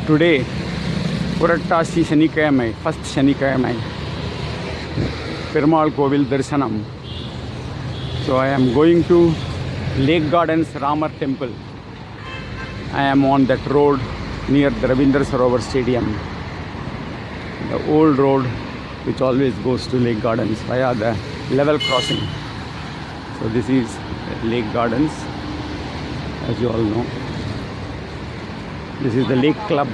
Today, Purattasi Shanikayamai, first Shanikayamai, Perumal Kovil Darshanam. So I am going to Lake Gardens Ramar Temple. I am on that road near the Ravindra Sarovar Stadium. The old road which always goes to Lake Gardens via the level crossing. So this is Lake Gardens, as you all know. This is the Lake Club.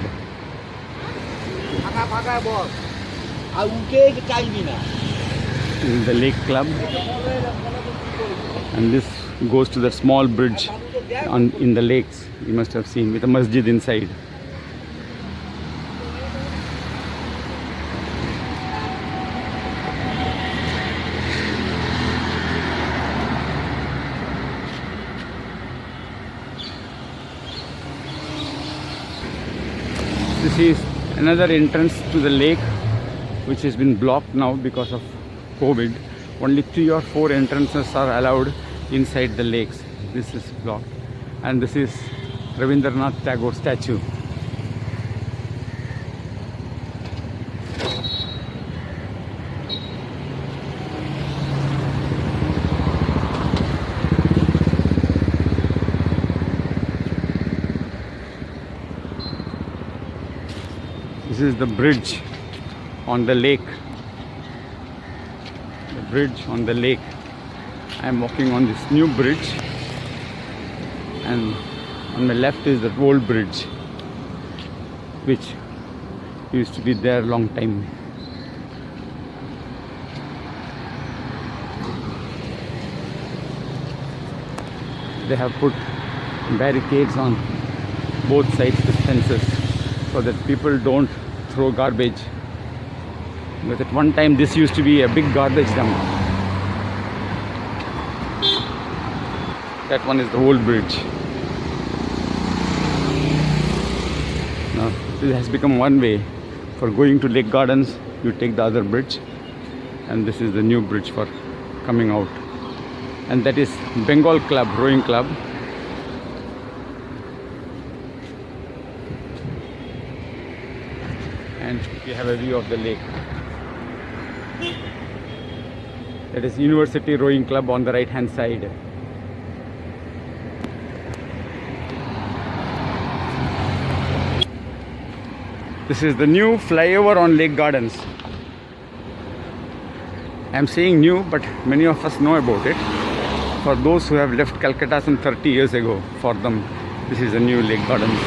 This is the Lake Club, and this goes to the small bridge in the lakes you must have seen with a masjid inside. This is another entrance to the lake which has been blocked now because of COVID. Only 3 or 4 entrances are allowed inside the lakes. This is blocked. And this is Ravindranath Tagore statue. This is the bridge on the lake. The bridge on the lake. I am walking on this new bridge, and on my left is the old bridge which used to be there long time. They have put barricades on both sides of the fences so that people don't throw garbage. But at one time this used to be a big garbage dump. That one is the old bridge. Now this has become one way. For going to Lake Gardens, you take the other bridge, and this is the new bridge for coming out. And that is Bengal Club, Rowing Club. And we have a view of the lake. That is University Rowing Club on the right hand side. This is the new flyover on Lake Gardens. I am saying new, but many of us know about it. For those who have left Calcutta some 30 years ago, for them this is a new Lake Gardens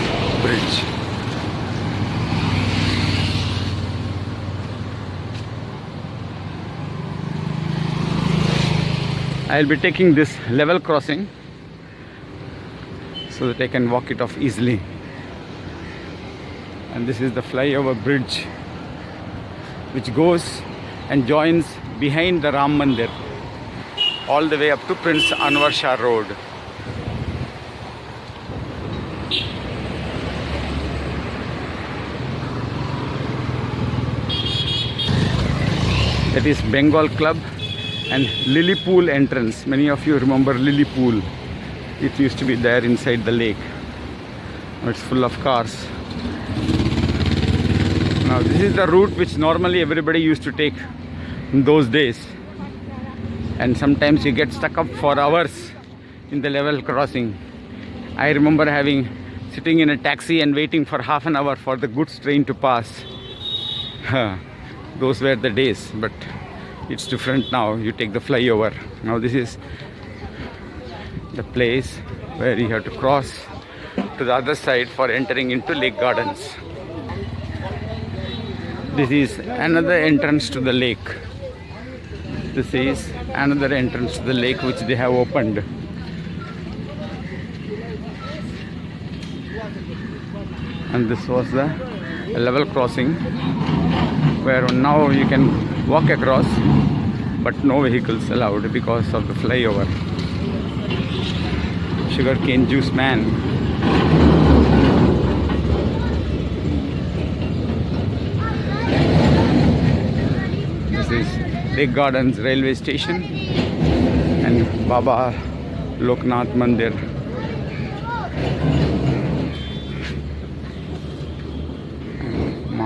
bridge. I'll be taking this level crossing so that I can walk it off easily. And this is the flyover bridge which goes and joins behind the Ram Mandir all the way up to Prince Anwar Shah Road. That is Bengal Club and Lily Pool entrance. Many of you remember Lily Pool. It used to be there inside the lake. Now it's full of cars. Now this is the route which normally everybody used to take in those days. And sometimes you get stuck up for hours in the level crossing. I remember sitting in a taxi and waiting for half an hour for the goods train to pass. Those were the days, but it's different now. You take the flyover. Now this is the place where you have to cross to the other side for entering into Lake Gardens. This is another entrance to the lake. This is another entrance to the lake which they have opened. And this was the level crossing where now you can walk across, but no vehicles allowed because of the flyover. Sugarcane juice man. This is Lake Gardens railway station and Baba Loknath Mandir.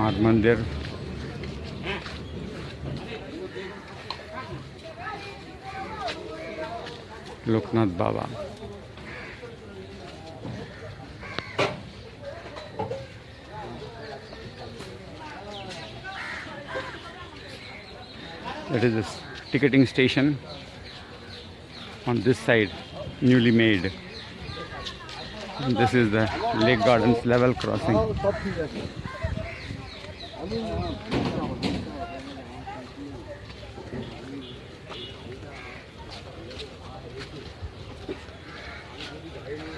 Nath Mandir. Loknath Baba. That is this ticketing station on this side, newly made. And this is the Lake Gardens level crossing.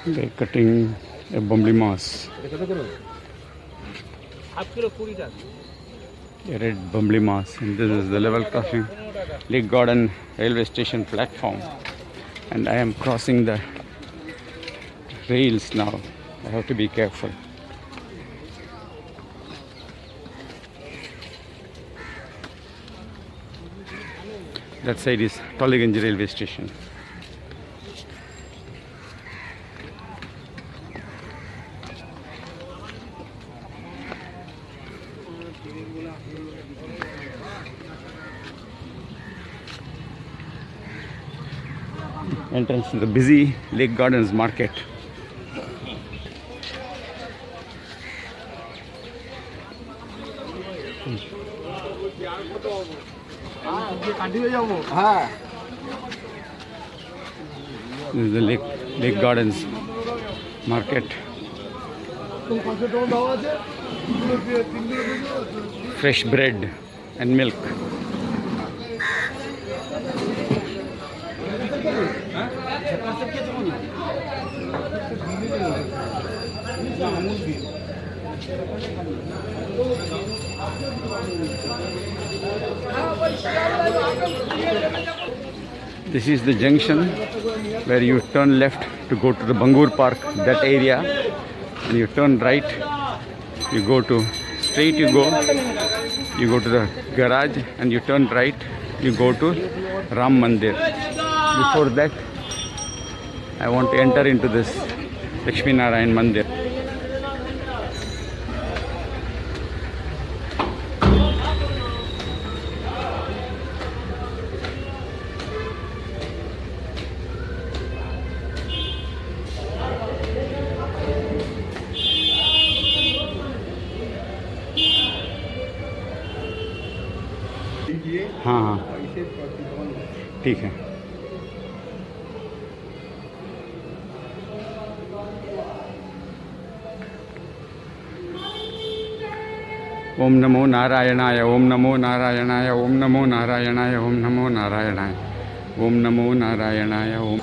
They're cutting a bumbly moss. A red bumbly moss. And this is the level crossing, Lake Garden railway station platform. And I am crossing the rails now. I have to be careful. That side is Tollygunge railway station. Entrance to the busy Lake Gardens market. This is the Lake Gardens market. Fresh bread and milk. This is the junction where you turn left to go to the Bangur Park, that area, and you turn right, you go to straight, you go to the garage, and you turn right, you go to Ram Mandir. Before that, I want to enter into this Lakshmi Narayan Mandir. हाँ हाँ ठीक है. ओम नमो नारायणाय, ओम नमो नारायणाय, ओम नमो नारायणाय, ओम नमो नारायणाय, ओम नमो नारायणाय, ओम.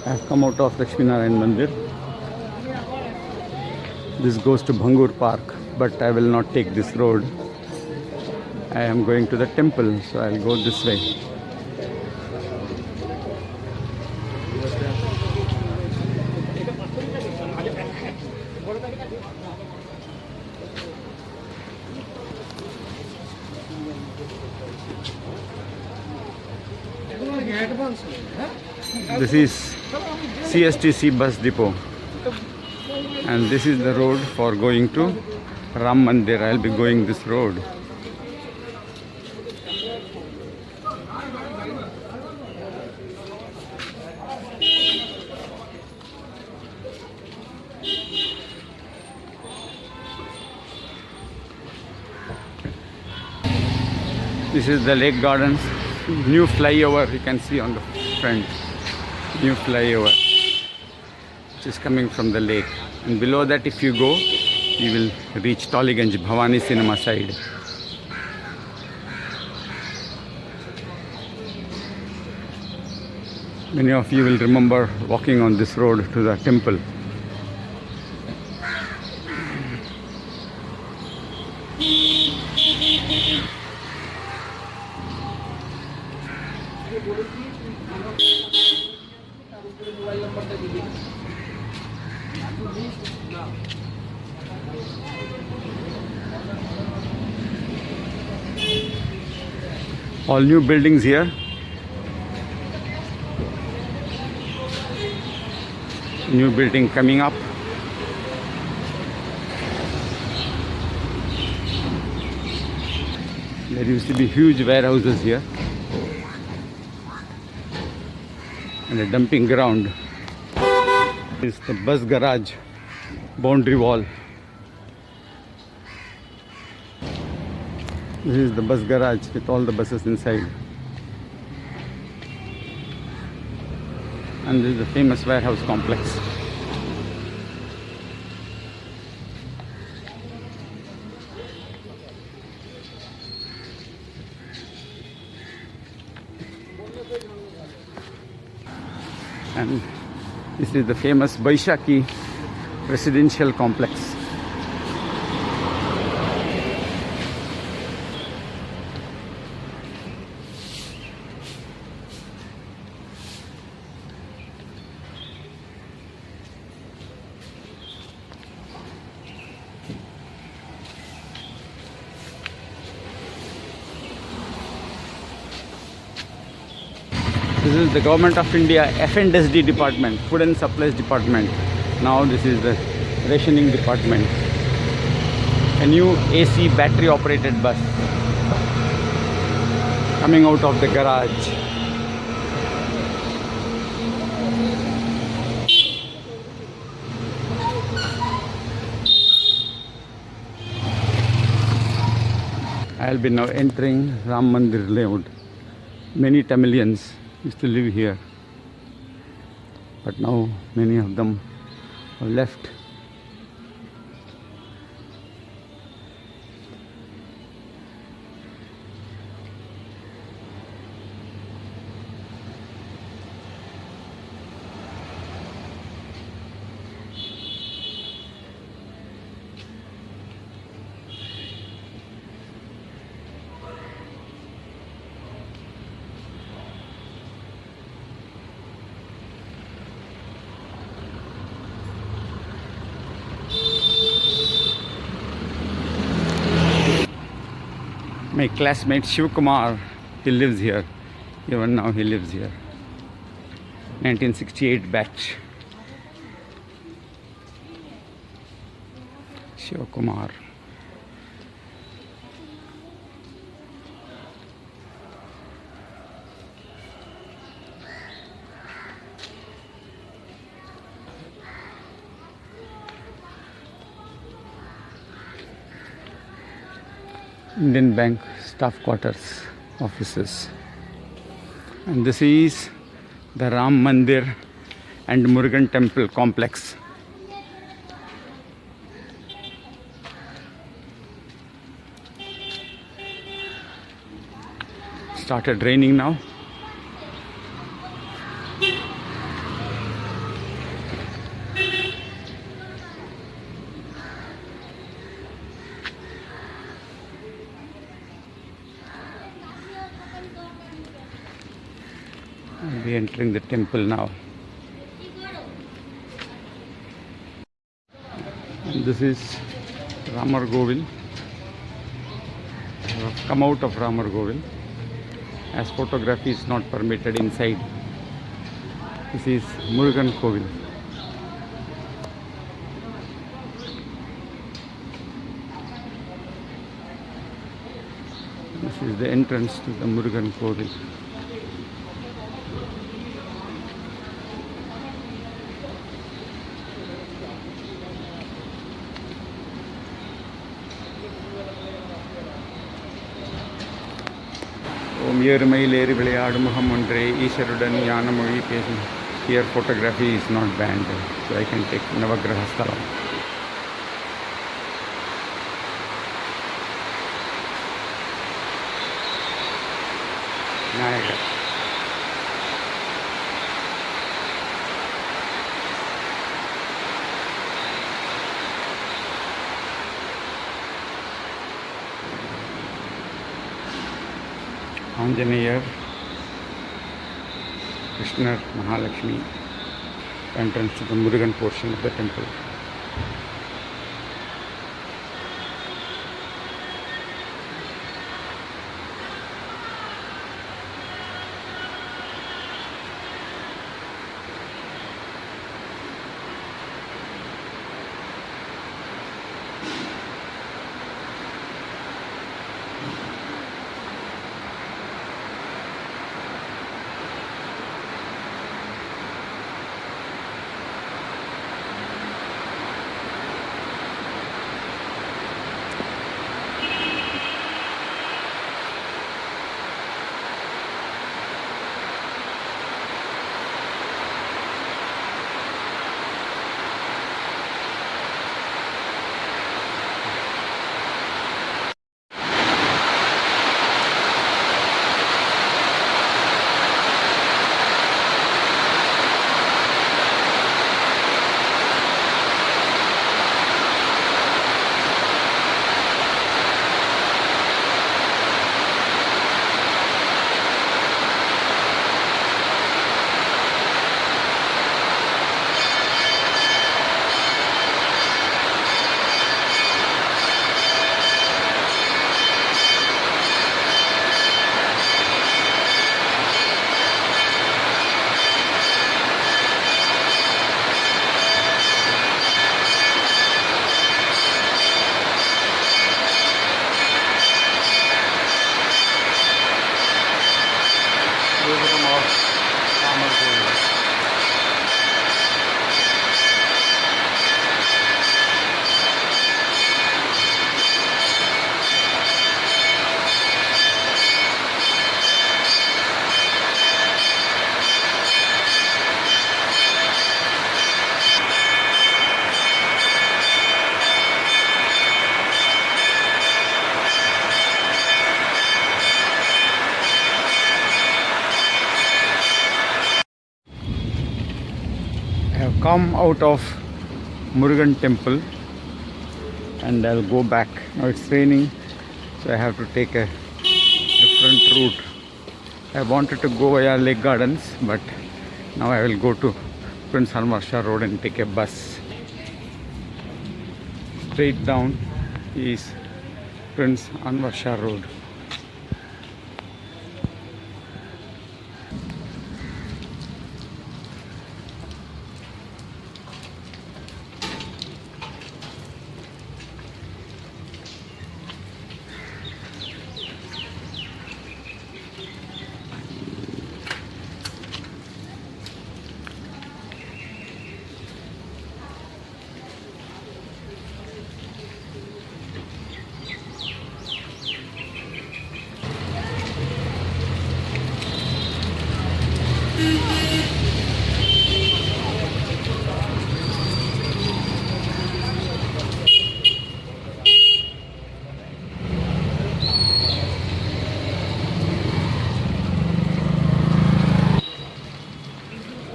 I have come out of Lakshmi Narayan Mandir. This goes to Bangur Park, but I will not take this road. I am going to the temple, so I'll go this way. This is CSTC bus depot, and this is the road for going to Ram Mandir. I'll be going this road. This is the Lake Gardens new flyover, you can see on the front. New flyover which is coming from the lake, and below that if you go, you will reach Tollygunge Bhavani Cinema side. Many of you will remember walking on this road to the temple. All new buildings here. New building coming up. There used to be huge warehouses here and a dumping ground. This is the bus garage boundary wall. This is the bus garage with all the buses inside. And this is the famous warehouse complex. And this is the famous Baishaki residential complex. This is the Government of India F&SD department, Food and Supplies department. Now this is the rationing department. A new AC battery operated bus coming out of the garage. I will be now entering Ram Mandir layout. Many Tamilians used to live here, but now many of them have left. My classmate Shiv Kumar, he lives here. Even now he lives here. 1968 batch. Shiv Kumar. Indian Bank staff quarters, offices. And this is the Ram Mandir and Murugan temple complex. Started raining now. I'll be entering the temple now. And this is Ramar Govil. I have come out of Ramar Govil as photography is not permitted inside. This is Murugan Kovil. This is the entrance to the Murugan Kovil. ஏறுமையிலேறி விளையாடும் முகம் ஒன்றே ஈஸ்வருடன் ஞான மொழி பேசும். Here photography is not banned, so I can take Navagraha Sthalam. Nayagar. Anjaneya, Krishna, Mahalakshmi, entrance to the Murugan portion of the temple. come out of Murugan temple and I'll go back. Now it's raining, so I have to take a different route. I wanted to go via Lake Gardens, but now I will go to Prince Anwar Shah Road and take a bus. Straight down is Prince Anwar Shah Road.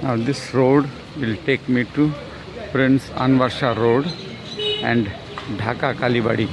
Now this road will take me to Prince Anwar Shah Road and Dhaka Kalibadi.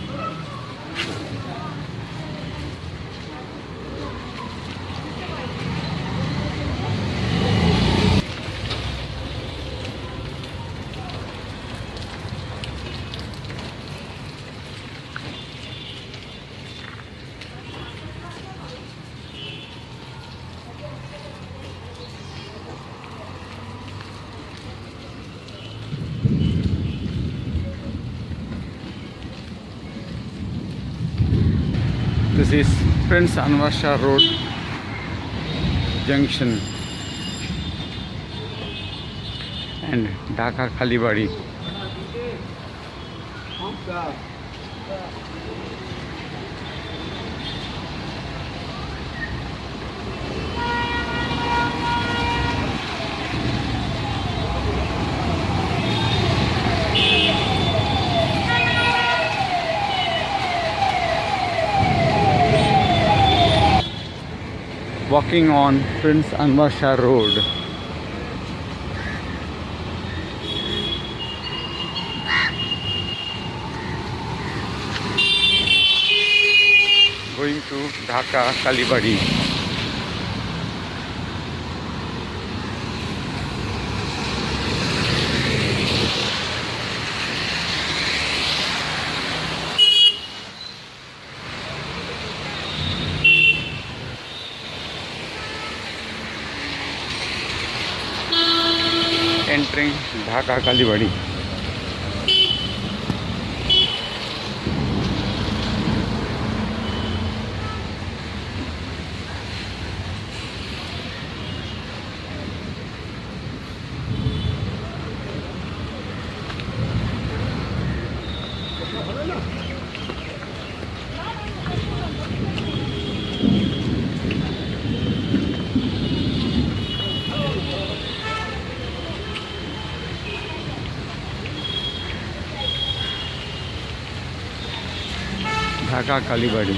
This is Prince Anwar Shah Road Junction and Dhaka Kalibadi. Walking on Prince Anwar Shah Road. Going to Dhaka Kalibadi. Entering Dhaka Kalibadi. Dhaka Kalibadi.